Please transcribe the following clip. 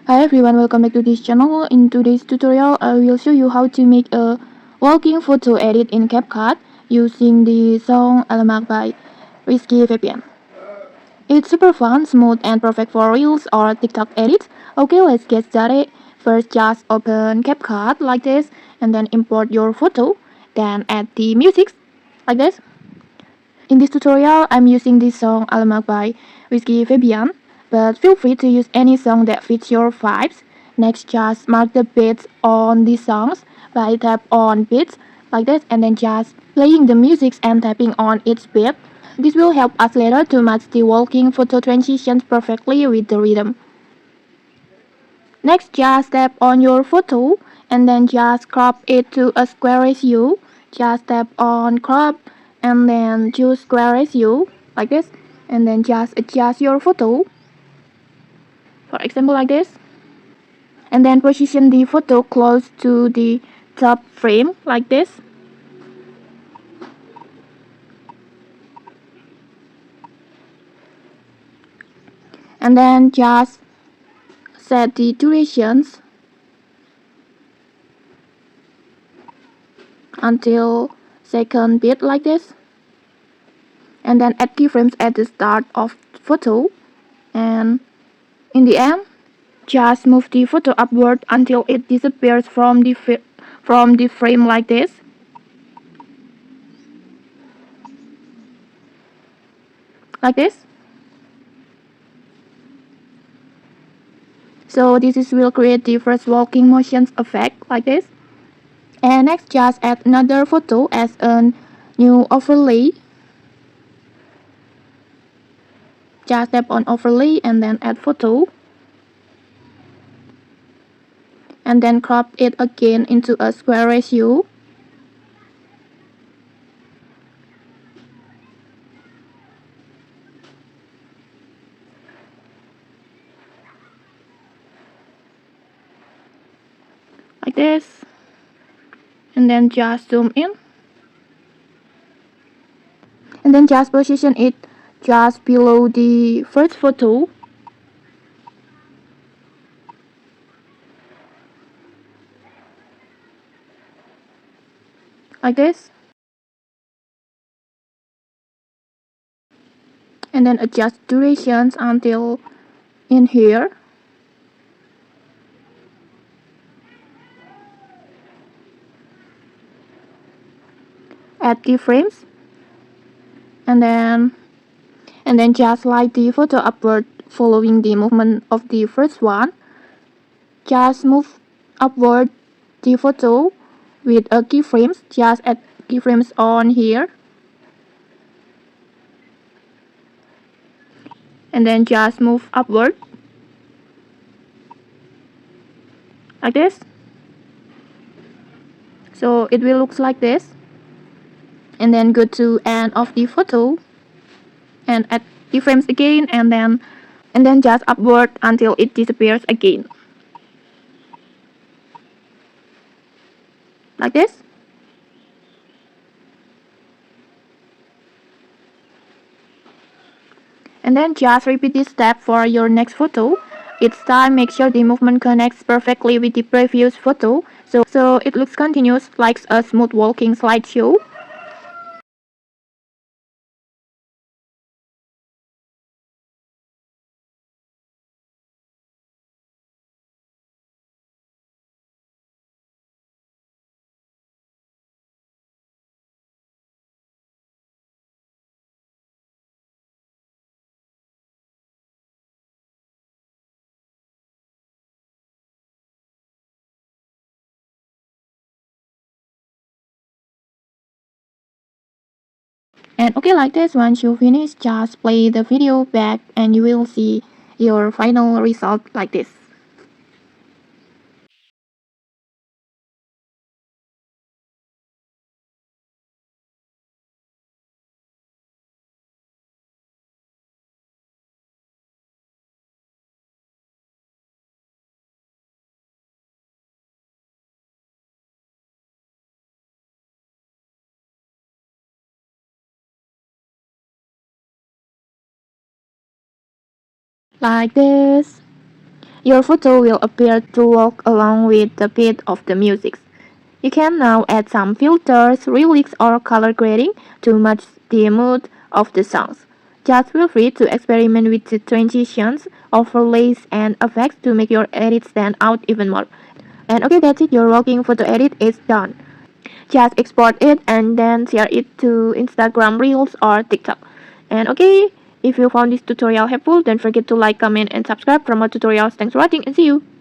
Hi everyone, welcome back to this channel. In today's tutorial, I will show you how to make a walking photo edit in CapCut using the song ALAMAK by Rizki Febian. It's super fun, smooth, and perfect for reels or TikTok edits. Okay, let's get started. First, just open CapCut like this, and then import your photo. Then add the music like this. In this tutorial, I'm using this song ALAMAK by Rizki Febian, but feel free to use any song that fits your vibes. Next, just mark the beats on these songs by tap on beats like this and then just playing the music and tapping on each beat. This will help us later to match the walking photo transitions perfectly with the rhythm. Next, just tap on your photo and then just crop it to a square ratio. Just tap on crop and then choose square ratio like this and then just adjust your photo. For example like this. And then position the photo close to the top frame like this. And then just set the durations until second bit like this. And then add keyframes at the start of photo. And in the end, just move the photo upward until it disappears from the frame like this. Like this. So will create the first walking motions effect like this. And next just add another photo as a new overlay. Just tap on overlay and then add photo. And then crop it again into a square ratio. Like this. And then just zoom in. And then just position it just below the first photo. Like this. And then adjust durations until in here. Add keyframes. And then just slide the photo upward following the movement of the first one. Just move upward the photo with a keyframes. Just add keyframes on here. And then just move upward. Like this. So it will look like this. And then go to end of the photo. And add keyframes again and then just upward until it disappears again. Like this. And then just repeat this step for your next photo. Each time make sure the movement connects perfectly with the previous photo so it looks continuous like a smooth walking slideshow. And okay, like this, once you finish, just play the video back and you will see your final result like this. Like this. Your photo will appear to walk along with the beat of the music. You can now add some filters, lyrics, or color grading to match the mood of the songs. Just feel free to experiment with the transitions, overlays, and effects to make your edit stand out even more. And okay, that's it. Your walking photo edit is done. Just export it and then share it to Instagram Reels or TikTok. And okay, if you found this tutorial helpful, don't forget to like, comment, and subscribe for more tutorials. Thanks for watching and see you.